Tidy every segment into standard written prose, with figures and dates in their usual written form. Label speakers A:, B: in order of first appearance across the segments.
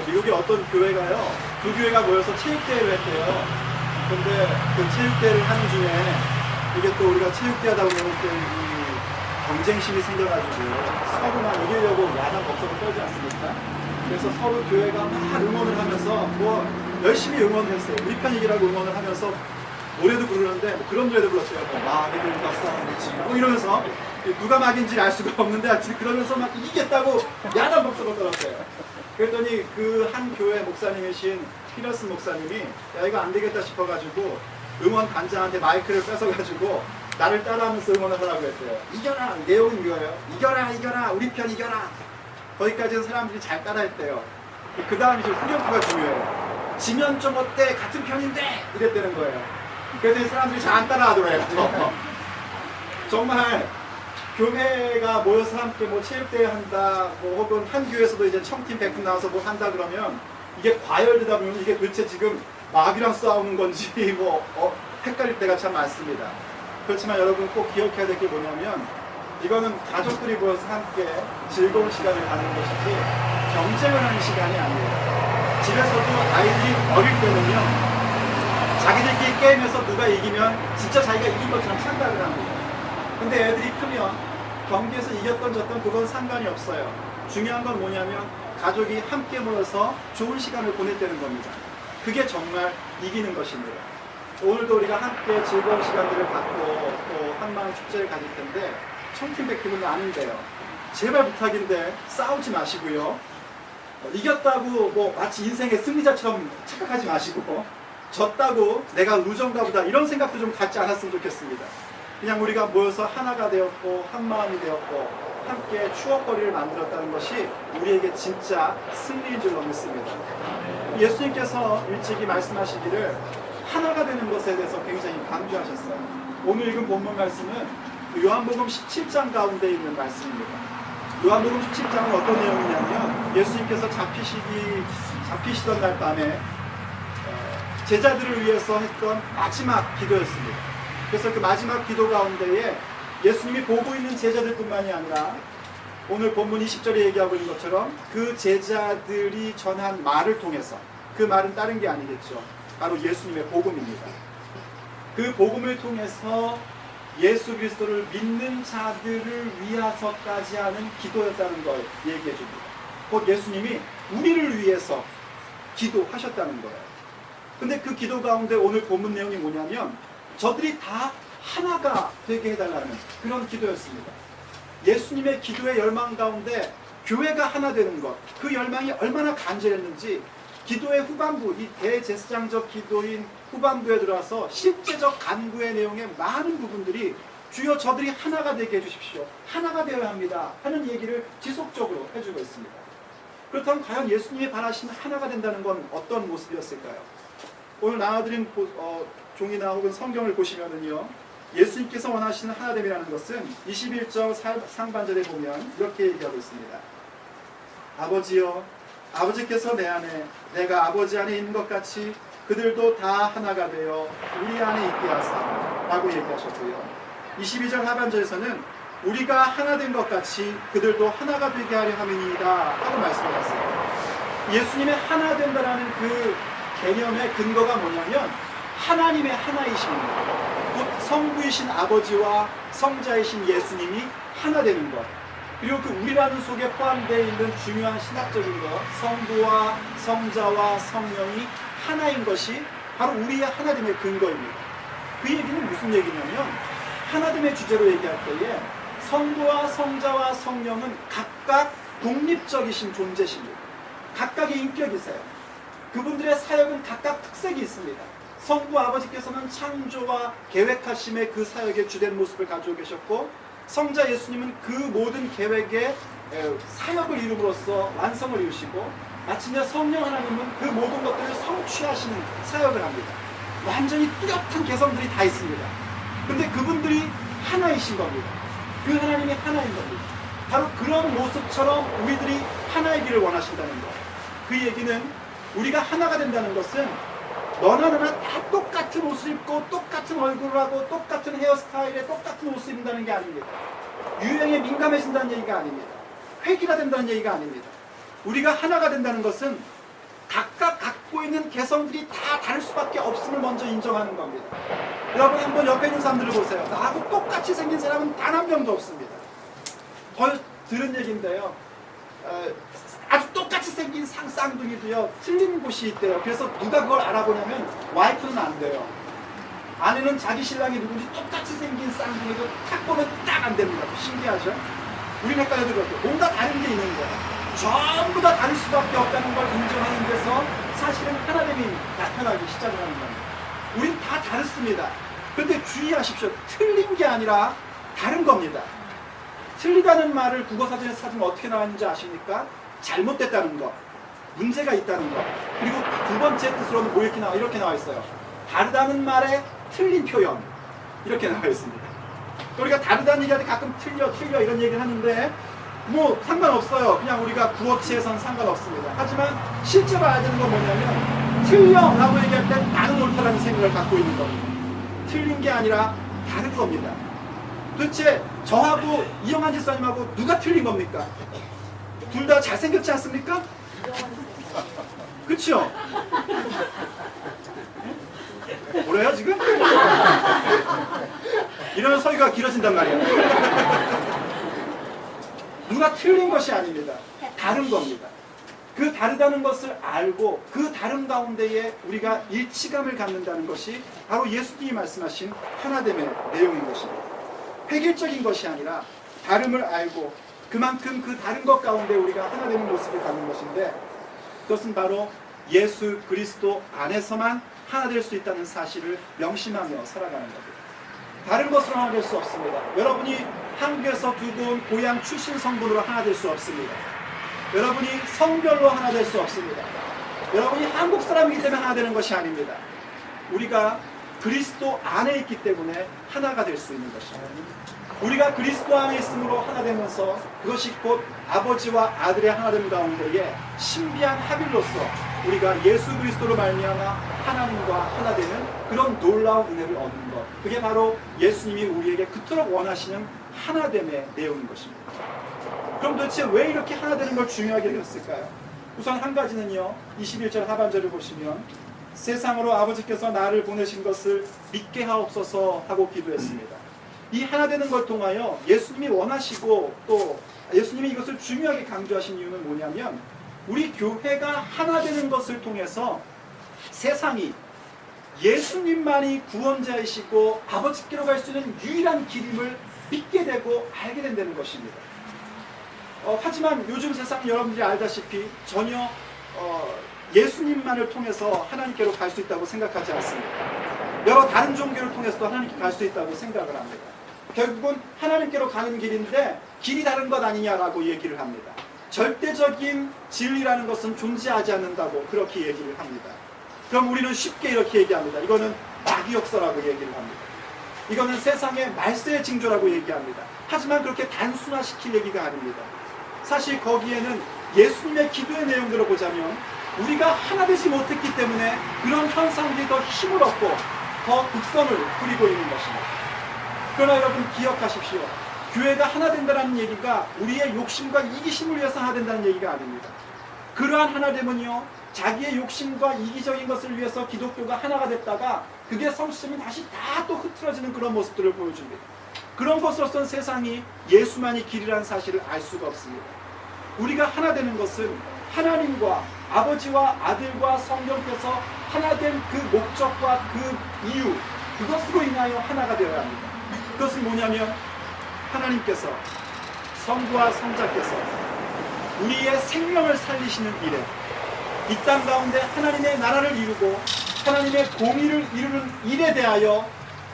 A: 미국의 어떤 교회가요, 두 교회가 모여서 체육대회를 했대요. 근데 그 체육대회를 하는 중에 이게 또 우리가 체육대회 하다 보면 이 경쟁심이 생겨가지고 서로 막 이기려고 야단 법석을 떨지 않습니까? 그래서 서로 교회가 막 응원을 하면서 뭐 열심히 응원을 했어요. 우리 편 이기라고 응원을 하면서 노래도 부르는데 뭐 그런 노래도 불렀어요. 뭐 마귀들 덕상이지 뭐 이러면서 누가 마귀인지 알 수가 없는데 하여튼 그러면서 막 이기겠다고 야단 법석을 떨었어요. 그랬더니 그 한 교회 목사님이신 피러슨 목사님이 야 이거 안 되겠다 싶어가지고 응원 단장한테 마이크를 뺏어가지고 나를 따라하면서 응원을 하라고 했대요. 이겨라! 내용은 이거예요. 이겨라! 이겨라! 우리 편 이겨라! 거기까지는 사람들이 잘 따라했대요. 그 다음이 좀 후렴구가 중요해요. 지면 좀 어때? 같은 편인데! 이랬다는 거예요. 그랬더니 사람들이 잘 안 따라하더래요. 정말 교회가 모여서 함께 뭐 체육대회 한다, 뭐 혹은 한 교회에서도 이제 청팀 100분 나와서 뭐 한다 그러면 이게 과열되다 보면 이게 도대체 지금 마귀랑 싸우는 건지 뭐 헷갈릴 때가 참 많습니다. 그렇지만 여러분 꼭 기억해야 될 게 뭐냐면 이거는 가족들이 모여서 함께 즐거운 시간을 갖는 것이지 경쟁을 하는 시간이 아니에요. 집에서도 아이들이 어릴 때는요, 자기들끼리 게임에서 누가 이기면 진짜 자기가 이긴 것처럼 생각을 합니다. 근데 애들이 크면 경기에서 이겼던 졌던 그건 상관이 없어요. 중요한 건 뭐냐면 가족이 함께 모여서 좋은 시간을 보냈다는 겁니다. 그게 정말 이기는 것입니다. 오늘도 우리가 함께 즐거운 시간들을 갖고 또 한마음 축제를 가질 텐데 청팀백팀은 아닌데요. 제발 부탁인데 싸우지 마시고요. 이겼다고 뭐 마치 인생의 승리자처럼 착각하지 마시고 졌다고 내가 루저인가 보다 이런 생각도 좀 갖지 않았으면 좋겠습니다. 그냥 우리가 모여서 하나가 되었고 한마음이 되었고 함께 추억거리를 만들었다는 것이 우리에게 진짜 승리인 줄로 믿습니다. 예수님께서 일찍이 말씀하시기를 하나가 되는 것에 대해서 굉장히 강조하셨어요. 오늘 읽은 본문 말씀은 요한복음 17장 가운데 있는 말씀입니다. 요한복음 17장은 어떤 내용이냐면 예수님께서 잡히시던 날 밤에 제자들을 위해서 했던 마지막 기도였습니다. 그래서 그 마지막 기도 가운데에 예수님이 보고 있는 제자들뿐만이 아니라 오늘 본문 20절에 얘기하고 있는 것처럼 그 제자들이 전한 말을 통해서, 그 말은 다른 게 아니겠죠. 바로 예수님의 복음입니다. 그 복음을 통해서 예수 그리스도를 믿는 자들을 위해서까지 하는 기도였다는 걸 얘기해 줍니다. 곧 예수님이 우리를 위해서 기도하셨다는 거예요. 근데 그 기도 가운데 오늘 본문 내용이 뭐냐면 저들이 다 하나가 되게 해달라는 그런 기도였습니다. 예수님의 기도의 열망 가운데 교회가 하나 되는 것, 그 열망이 얼마나 간절했는지 기도의 후반부, 이 대제사장적 기도인 후반부에 들어와서 실제적 간구의 내용의 많은 부분들이 주여 저들이 하나가 되게 해주십시오, 하나가 되어야 합니다 하는 얘기를 지속적으로 해주고 있습니다. 그렇다면 과연 예수님이 바라시는 하나가 된다는 건 어떤 모습이었을까요? 오늘 나눠드린 종이나 혹은 성경을 보시면은요, 예수님께서 원하시는 하나됨이라는 것은 21절 상반절에 보면 이렇게 얘기하고 있습니다. 아버지여, 아버지께서 내 안에, 내가 아버지 안에 있는 것 같이 그들도 다 하나가 되어 우리 안에 있게 하사 라고 얘기하셨고요. 22절 하반절에서는 우리가 하나 된 것 같이 그들도 하나가 되게 하려 함이니이다 하고 말씀하셨어요. 예수님의 하나 된다라는 그 개념의 근거가 뭐냐면 하나님의 하나이심입니다. 곧 성부이신 아버지와 성자이신 예수님이 하나 되는 것, 그리고 그 우리라는 속에 포함되어 있는 중요한 신학적인 것, 성부와 성자와 성령이 하나인 것이 바로 우리의 하나됨의 근거입니다. 그 얘기는 무슨 얘기냐면 하나됨의 주제로 얘기할 때에 성부와 성자와 성령은 각각 독립적이신 존재십니다. 각각의 인격이세요. 그분들의 사역은 각각 특색이 있습니다. 성부 아버지께서는 창조와 계획하심의 그 사역의 주된 모습을 가지고 계셨고, 성자 예수님은 그 모든 계획의 사역을 이룸으로써 완성을 이루시고, 마침내 성령 하나님은 그 모든 것들을 성취하시는 사역을 합니다. 완전히 뚜렷한 개성들이 다 있습니다. 그런데 그분들이 하나이신 겁니다. 그 하나님이 하나인 겁니다. 바로 그런 모습처럼 우리들이 하나이기를 원하신다는 것. 그 얘기는 우리가 하나가 된다는 것은 너나 나나 다 똑같은 옷을 입고 똑같은 얼굴을 하고 똑같은 헤어스타일에 똑같은 옷을 입는다는 게 아닙니다. 유행에 민감해진다는 얘기가 아닙니다. 회귀가 된다는 얘기가 아닙니다. 우리가 하나가 된다는 것은 각각 갖고 있는 개성들이 다 다를 수밖에 없음을 먼저 인정하는 겁니다. 여러분 한번 옆에 있는 사람들을 보세요. 나하고 똑같이 생긴 사람은 단 한 명도 없습니다. 덜 들은 얘기인데요. 아주 똑같이 생긴 쌍둥이도요 틀린 곳이 있대요. 그래서 누가 그걸 알아보냐면 와이프는 안 돼요. 아내는 자기 신랑이 누군지 똑같이 생긴 쌍둥이도 딱 보면 딱 안 됩니다. 신기하죠? 우리는 헷갈려도 그렇고 뭔가 다른 게 있는 거예요. 전부 다 다를 수밖에 없다는 걸 인정하는 데서 사실은 하나됨이 나타나기 시작을 하는 겁니다. 우린 다 다릅니다. 그런데 주의하십시오. 틀린 게 아니라 다른 겁니다. 틀리다는 말을 국어사전에 찾으면 어떻게 나왔는지 아십니까? 잘못됐다는 것, 문제가 있다는 것. 그리고 두 번째 뜻으로는 뭐 이렇게 나와 있어요. 다르다는 말에 틀린 표현. 이렇게 나와 있습니다. 우리가 다르다는 얘기할 때 가끔 틀려 이런 얘기를 하는데 뭐 상관없어요. 그냥 우리가 구어치에선 상관없습니다. 하지만 실제로 알아야 되는 건 뭐냐면 틀려라고 얘기할 때 나는 옳다라는 생각을 갖고 있는 겁니다. 틀린 게 아니라 다른 겁니다. 도대체 저하고 이영환 집사님하고 누가 틀린 겁니까? 둘 다 잘생겼지 않습니까? 그쵸? 뭐래요 지금? 이러면 서기가 길어진단 말이에요. 누가 틀린 것이 아닙니다. 다른 겁니다. 그 다르다는 것을 알고 그 다른 가운데에 우리가 일치감을 갖는다는 것이 바로 예수님이 말씀하신 하나됨의 내용인 것입니다. 획일적인 것이 아니라 다름을 알고 그만큼 그 다른 것 가운데 우리가 하나 되는 모습을 갖는 것인데, 그것은 바로 예수 그리스도 안에서만 하나 될 수 있다는 사실을 명심하며 살아가는 겁니다. 다른 것으로 하나 될 수 없습니다. 여러분이 한국에서 두고 온 고향 출신 성분으로 하나 될 수 없습니다. 여러분이 성별로 하나 될 수 없습니다. 여러분이 한국 사람이기 때문에 하나 되는 것이 아닙니다. 우리가 그리스도 안에 있기 때문에 하나가 될 수 있는 것입니다. 우리가 그리스도 안에 있음으로 하나 되면서 그것이 곧 아버지와 아들의 하나됨 가운데에 신비한 합일로서 우리가 예수 그리스도로 말미암아 하나님과 하나 되는 그런 놀라운 은혜를 얻는 것, 그게 바로 예수님이 우리에게 그토록 원하시는 하나됨의 내용인 것입니다. 그럼 도대체 왜 이렇게 하나 되는 걸 중요하게 되었을까요? 우선 한 가지는요, 21절 하반절을 보시면 세상으로 아버지께서 나를 보내신 것을 믿게 하옵소서 하고 기도했습니다. 이 하나 되는 걸 통하여 예수님이 원하시고 또 예수님이 이것을 중요하게 강조하신 이유는 뭐냐면, 우리 교회가 하나 되는 것을 통해서 세상이 예수님만이 구원자이시고 아버지께로 갈 수 있는 유일한 길임을 믿게 되고 알게 된다는 것입니다. 하지만 요즘 세상 여러분들이 알다시피 전혀 예수님만을 통해서 하나님께로 갈 수 있다고 생각하지 않습니다. 여러 다른 종교를 통해서도 하나님께 갈 수 있다고 생각을 합니다. 결국은 하나님께로 가는 길인데 길이 다른 것 아니냐라고 얘기를 합니다. 절대적인 진리라는 것은 존재하지 않는다고 그렇게 얘기를 합니다. 그럼 우리는 쉽게 이렇게 얘기합니다. 이거는 마귀 역사라고 얘기를 합니다. 이거는 세상의 말세의 징조라고 얘기합니다. 하지만 그렇게 단순화시킬 얘기가 아닙니다. 사실 거기에는 예수님의 기도의 내용들을 보자면 우리가 하나 되지 못했기 때문에 그런 현상들이 더 힘을 얻고 더 극성을 부리고 있는 것입니다. 그러나 여러분 기억하십시오. 교회가 하나 된다는 얘기가 우리의 욕심과 이기심을 위해서 하나 된다는 얘기가 아닙니다. 그러한 하나됨은요, 자기의 욕심과 이기적인 것을 위해서 기독교가 하나가 됐다가 그게 성취되면 다시 다 또 흐트러지는 그런 모습들을 보여줍니다. 그런 것으로서는 세상이 예수만이 길이라는 사실을 알 수가 없습니다. 우리가 하나 되는 것은 하나님과 아버지와 아들과 성령께서 하나 된 그 목적과 그 이유, 그것으로 인하여 하나가 되어야 합니다. 그것은 뭐냐면 하나님께서, 성부와 성자께서 우리의 생명을 살리시는 일에 이 땅 가운데 하나님의 나라를 이루고 하나님의 공의를 이루는 일에 대하여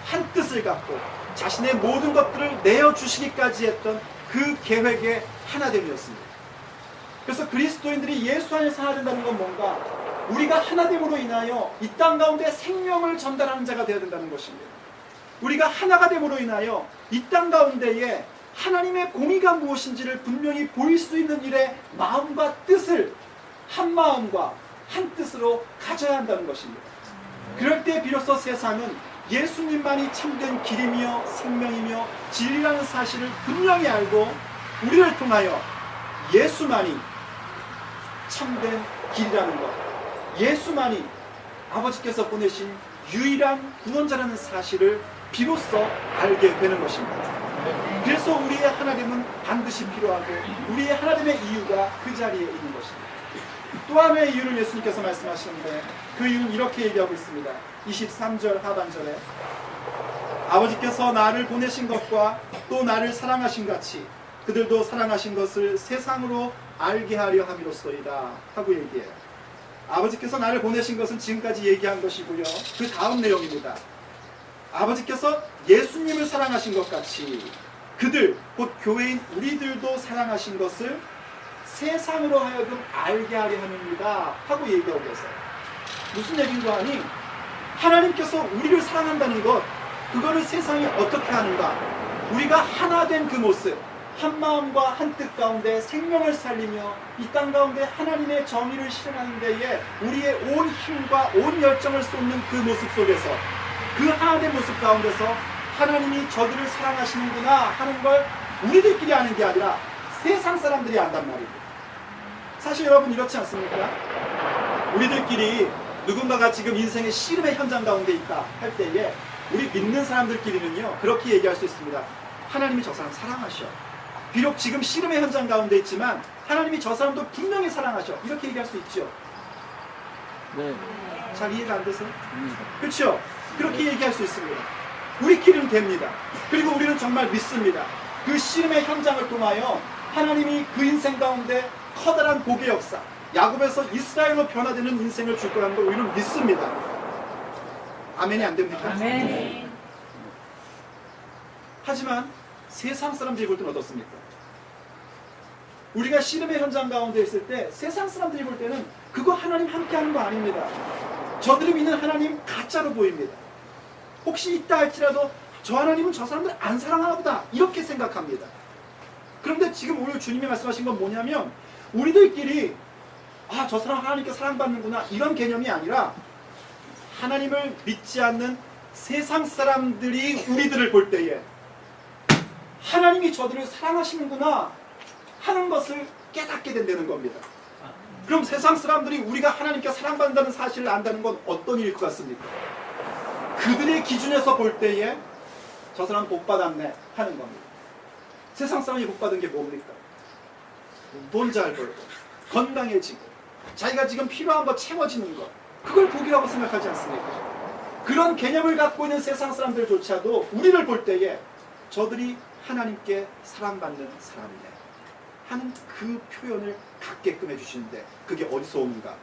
A: 한 뜻을 갖고 자신의 모든 것들을 내어주시기까지 했던 그 계획의 하나됨이었습니다. 그래서 그리스도인들이 예수 안에서 하나 된다는 건 뭔가 우리가 하나됨으로 인하여 이 땅 가운데 생명을 전달하는 자가 되어야 된다는 것입니다. 우리가 하나가 됨으로 인하여 이 땅 가운데에 하나님의 공의가 무엇인지를 분명히 보일 수 있는 일에 마음과 뜻을 한 마음과 한 뜻으로 가져야 한다는 것입니다. 그럴 때 비로소 세상은 예수님만이 참된 길이며 생명이며 진리라는 사실을 분명히 알고 우리를 통하여 예수만이 참된 길이라는 것, 예수만이 아버지께서 보내신 유일한 구원자라는 사실을 비로소 알게 되는 것입니다. 그래서 우리의 하나됨은 반드시 필요하고 우리의 하나됨의 이유가 그 자리에 있는 것입니다. 또 하나의 이유를 예수님께서 말씀하시는데 그 이유는 이렇게 얘기하고 있습니다. 23절 하반절에 아버지께서 나를 보내신 것과 또 나를 사랑하신 같이 그들도 사랑하신 것을 세상으로 알게 하려 함이로소이다 하고 얘기해요. 아버지께서 나를 보내신 것은 지금까지 얘기한 것이고요. 그 다음 내용입니다. 아버지께서 예수님을 사랑하신 것 같이 그들, 곧 교회인 우리들도 사랑하신 것을 세상으로 하여금 알게 하려 함입니다 하고 얘기하고 있어요. 무슨 얘기인가 하니 하나님께서 우리를 사랑한다는 것, 그거를 세상이 어떻게 하는가, 우리가 하나 된 그 모습, 한 마음과 한 뜻 가운데 생명을 살리며 이 땅 가운데 하나님의 정의를 실현하는 데에 우리의 온 힘과 온 열정을 쏟는 그 모습 속에서, 그 하나된 모습 가운데서 하나님이 저들을 사랑하시는구나 하는 걸 우리들끼리 아는 게 아니라 세상 사람들이 안단 말입니다. 사실 여러분 이렇지 않습니까? 우리들끼리 누군가가 지금 인생의 씨름의 현장 가운데 있다 할 때에 우리 믿는 사람들끼리는요 그렇게 얘기할 수 있습니다. 하나님이 저 사람 사랑하셔. 비록 지금 씨름의 현장 가운데 있지만 하나님이 저 사람도 분명히 사랑하셔. 이렇게 얘기할 수 있죠.
B: 네.
A: 잘 이해가 안 되세요? 그렇죠? 그렇게 얘기할 수 있습니다. 우리끼리는 됩니다. 그리고 우리는 정말 믿습니다. 그 씨름의 현장을 통하여 하나님이 그 인생 가운데 커다란 복의 역사, 야곱에서 이스라엘로 변화되는 인생을 줄 거라는 걸 우리는 믿습니다. 아멘이 안 됩니까?
C: 아멘.
A: 하지만 세상 사람들이 볼 때는 어떻습니까? 우리가 씨름의 현장 가운데 있을 때 세상 사람들이 볼 때는 그거 하나님 함께 하는 거 아닙니다. 저들이 믿는 하나님 가짜로 보입니다. 혹시 있다 할지라도 저 하나님은 저 사람들 안 사랑하나 보다 이렇게 생각합니다. 그런데 지금 오늘 주님이 말씀하신 건 뭐냐면 우리들끼리 아, 저 사람 하나님께 사랑받는구나 이런 개념이 아니라 하나님을 믿지 않는 세상 사람들이 우리들을 볼 때에 하나님이 저들을 사랑하시는구나 하는 것을 깨닫게 된다는 겁니다. 그럼 세상 사람들이 우리가 하나님께 사랑받는다는 사실을 안다는 건 어떤 일일 것 같습니까? 그들의 기준에서 볼 때에 저 사람 복 받았네 하는 겁니다. 세상 사람이 복 받은 게 뭡니까? 돈 잘 벌고 건강해지고 자기가 지금 필요한 거 채워지는 것, 그걸 복이라고 생각하지 않습니까? 그런 개념을 갖고 있는 세상 사람들조차도 우리를 볼 때에 저들이 하나님께 사랑받는 사람이네 하는 그 표현을 갖게끔 해주시는데 그게 어디서 오는가?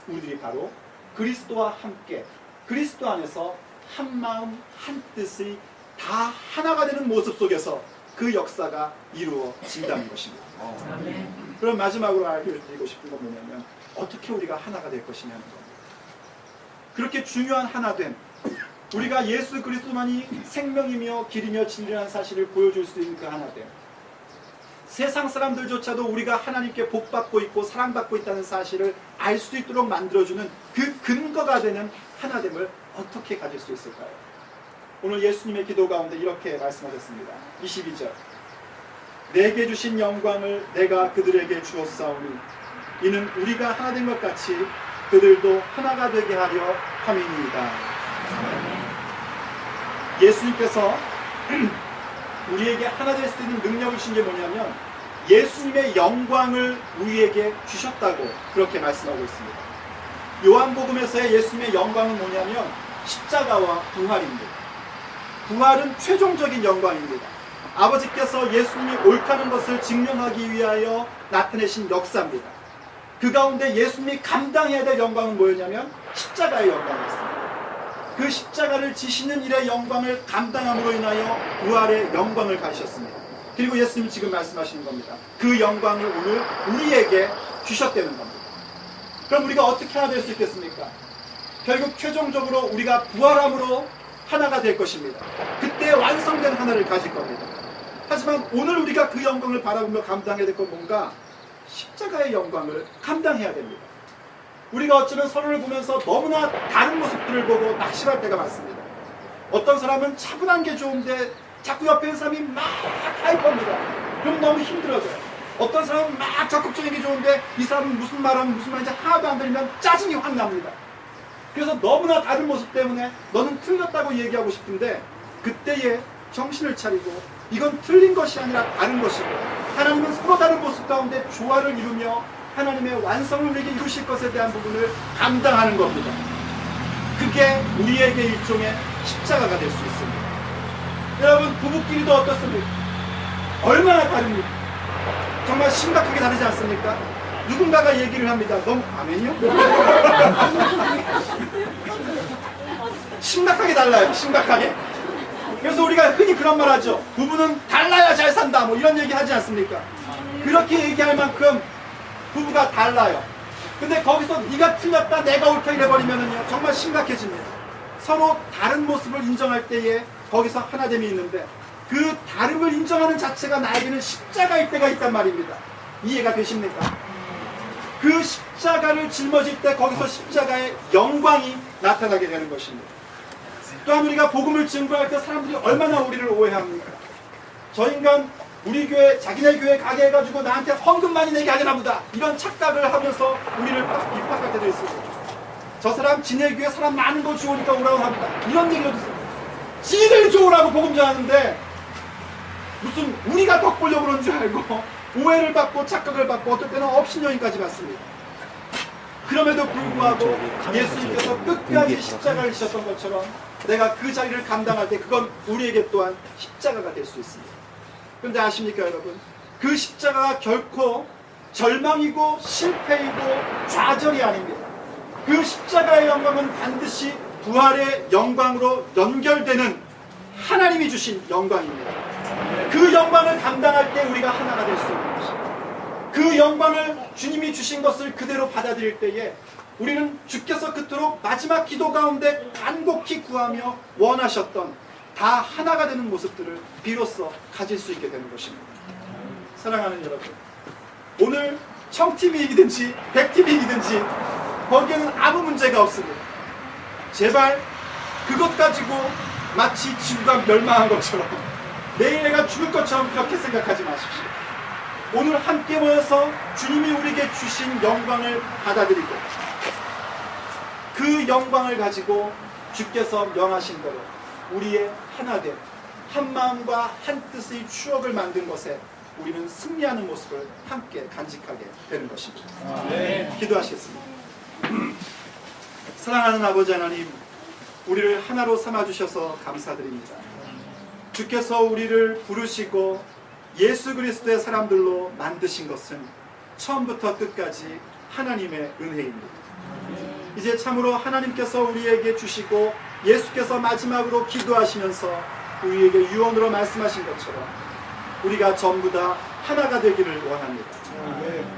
A: 우리들이 바로 그리스도와 함께 그리스도 안에서 한 마음 한 뜻이 다 하나가 되는 모습 속에서 그 역사가 이루어진다는 것입니다. 그럼 마지막으로 알려드리고 싶은 건 뭐냐면 어떻게 우리가 하나가 될 것이냐는 겁니다. 그렇게 중요한 하나됨, 우리가 예수 그리스도만이 생명이며 길이며 진리라는 사실을 보여줄 수 있는 그 하나됨, 세상 사람들조차도 우리가 하나님께 복받고 있고 사랑받고 있다는 사실을 알 수 있도록 만들어주는 그 근거가 되는 하나됨을 어떻게 가질 수 있을까요? 오늘 예수님의 기도 가운데 이렇게 말씀하셨습니다. 22절 내게 주신 영광을 내가 그들에게 주었사오니 이는 우리가 하나 된 것 같이 그들도 하나가 되게 하려 함이니이다. 예수님께서 우리에게 하나 될 수 있는 능력을 주신 게 뭐냐면 예수님의 영광을 우리에게 주셨다고 그렇게 말씀하고 있습니다. 요한복음에서의 예수님의 영광은 뭐냐면 십자가와 부활입니다. 부활은 최종적인 영광입니다. 아버지께서 예수님이 옳다는 것을 증명하기 위하여 나타내신 역사입니다. 그 가운데 예수님이 감당해야 될 영광은 뭐였냐면 십자가의 영광이었습니다. 그 십자가를 지시는 일의 영광을 감당함으로 인하여 부활의 영광을 가지셨습니다. 그리고 예수님이 지금 말씀하시는 겁니다. 그 영광을 오늘 우리에게 주셨다는 겁니다. 그럼 우리가 어떻게 하나 될 수 있겠습니까? 결국 최종적으로 우리가 부활함으로 하나가 될 것입니다. 그때 완성된 하나를 가질 겁니다. 하지만 오늘 우리가 그 영광을 바라보며 감당해야 될 건 뭔가 십자가의 영광을 감당해야 됩니다. 우리가 어쩌면 서로를 보면서 너무나 다른 모습들을 보고 낙심할 때가 많습니다. 어떤 사람은 차분한 게 좋은데 자꾸 옆에 있는 사람이 막 하이퍼입니다. 그럼 너무 힘들어져요. 어떤 사람은 막 적극적인 게 좋은데 이 사람은 무슨 말하면 무슨 말인지 하나도 안 들리면 짜증이 확 납니다. 그래서 너무나 다른 모습 때문에 너는 틀렸다고 얘기하고 싶은데 그때에 정신을 차리고 이건 틀린 것이 아니라 다른 것이고 하나님은 서로 다른 모습 가운데 조화를 이루며 하나님의 완성을 우리에게 이루실 것에 대한 부분을 감당하는 겁니다. 그게 우리에게 일종의 십자가가 될 수 있습니다. 여러분 부부끼리도 어떻습니까? 얼마나 다릅니까? 정말 심각하게 다르지 않습니까? 누군가가 얘기를 합니다. 너무 아멘이요? 심각하게 달라요. 심각하게. 그래서 우리가 흔히 그런 말 하죠. 부부는 달라야 잘 산다. 뭐 이런 얘기 하지 않습니까? 그렇게 얘기할 만큼 부부가 달라요. 근데 거기서 네가 틀렸다 내가 옳다 이래버리면은요 정말 심각해집니다. 서로 다른 모습을 인정할 때에 거기서 하나됨이 있는데 그 다름을 인정하는 자체가 나에게는 십자가일 때가 있단 말입니다. 이해가 되십니까? 그 십자가를 짊어질 때 거기서 십자가의 영광이 나타나게 되는 것입니다. 또한 우리가 복음을 증거할 때 사람들이 얼마나 우리를 오해합니까? 저 인간 우리 교회 자기네 교회 가게 해가지고 나한테 헌금 많이 내게 하려나 보다 이런 착각을 하면서 우리를 비판할 때도 있습니다. 저 사람 지네 교회 사람 많은 거 좋으니까 오라고 합니다. 이런 얘기도 있습니다. 지들 좋으라고 복음 전하는데 무슨 우리가 덕 보려고 그런 줄 알고 오해를 받고 착각을 받고 어떨 때는 업신여인까지 받습니다. 그럼에도 불구하고 예수님께서 끝까지 십자가를 지셨던 것처럼 내가 그 자리를 감당할 때 그건 우리에게 또한 십자가가 될 수 있습니다. 그런데 아십니까 여러분? 그 십자가가 결코 절망이고 실패이고 좌절이 아닙니다. 그 십자가의 영광은 반드시 부활의 영광으로 연결되는 하나님이 주신 영광입니다. 그 영광을 감당할 때 우리가 하나가 될 수 있는 것입니다. 그 영광을 주님이 주신 것을 그대로 받아들일 때에 우리는 주께서 그토록 마지막 기도 가운데 간곡히 구하며 원하셨던 다 하나가 되는 모습들을 비로소 가질 수 있게 되는 것입니다. 사랑하는 여러분, 오늘 청팀이 이기든지 백팀이 이기든지 거기에는 아무 문제가 없습니다. 제발 그것 가지고 마치 지구가 멸망한 것처럼 내일 내가 죽을 것처럼 그렇게 생각하지 마십시오. 오늘 함께 모여서 주님이 우리에게 주신 영광을 받아들이고 그 영광을 가지고 주께서 명하신 대로 우리의 하나됨, 한 마음과 한 뜻의 추억을 만든 것에 우리는 승리하는 모습을 함께 간직하게 되는 것입니다. 기도하시겠습니다. 사랑하는 아버지 하나님, 우리를 하나로 삼아주셔서 감사드립니다. 주께서 우리를 부르시고 예수 그리스도의 사람들로 만드신 것은 처음부터 끝까지 하나님의 은혜입니다. 이제 참으로 하나님께서 우리에게 주시고 예수께서 마지막으로 기도하시면서 우리에게 유언으로 말씀하신 것처럼 우리가 전부 다 하나가 되기를 원합니다.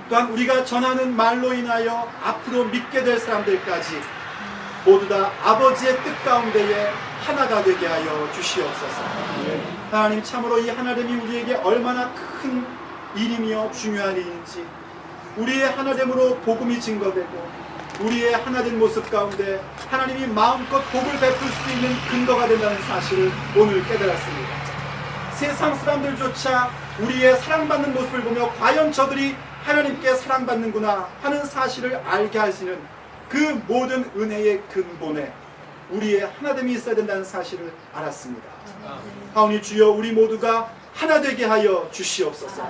A: 또한 우리가 전하는 말로 인하여 앞으로 믿게 될 사람들까지 모두 다 아버지의 뜻 가운데에 하나가 되게 하여 주시옵소서. 하나님, 참으로 이 하나됨이 우리에게 얼마나 큰 일이며 중요한 일인지, 우리의 하나됨으로 복음이 증거되고 우리의 하나된 모습 가운데 하나님이 마음껏 복을 베풀 수 있는 근거가 된다는 사실을 오늘 깨달았습니다. 세상 사람들조차 우리의 사랑받는 모습을 보며 과연 저들이 하나님께 사랑받는구나 하는 사실을 알게 하시는 그 모든 은혜의 근본에 우리의 하나됨이 있어야 된다는 사실을 알았습니다. 하오니 주여, 우리 모두가 하나 되게 하여 주시옵소서.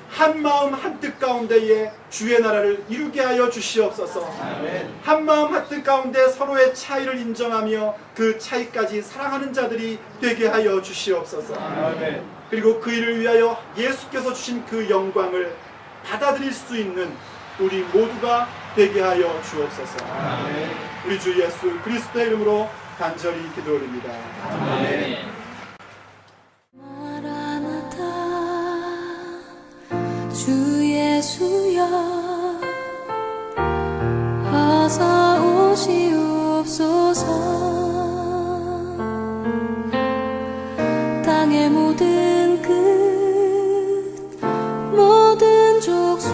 A: 한 마음 한 뜻 가운데에 주의 나라를 이루게 하여 주시옵소서. 한 마음 한 뜻 가운데 서로의 차이를 인정하며 그 차이까지 사랑하는 자들이 되게 하여 주시옵소서. 그리고 그 일을 위하여 예수께서 주신 그 영광을 받아들일 수 있는 우리 모두가 되게 하여 주옵소서. 우리 주 예수 그리스도의 이름으로 간절히 기도 올립니다. 아멘.
C: 주 예수여 어서 오시옵소서. 땅의 모든 끝 모든 족속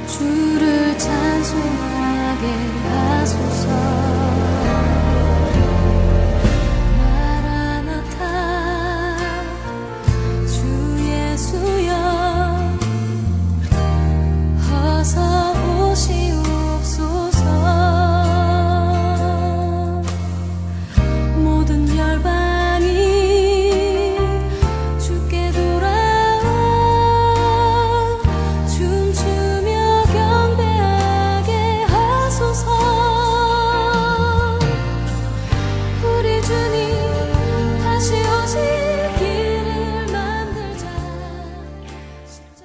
C: 주를 찬송하게 하소서. 어서 오시옵소서. 모든 열방이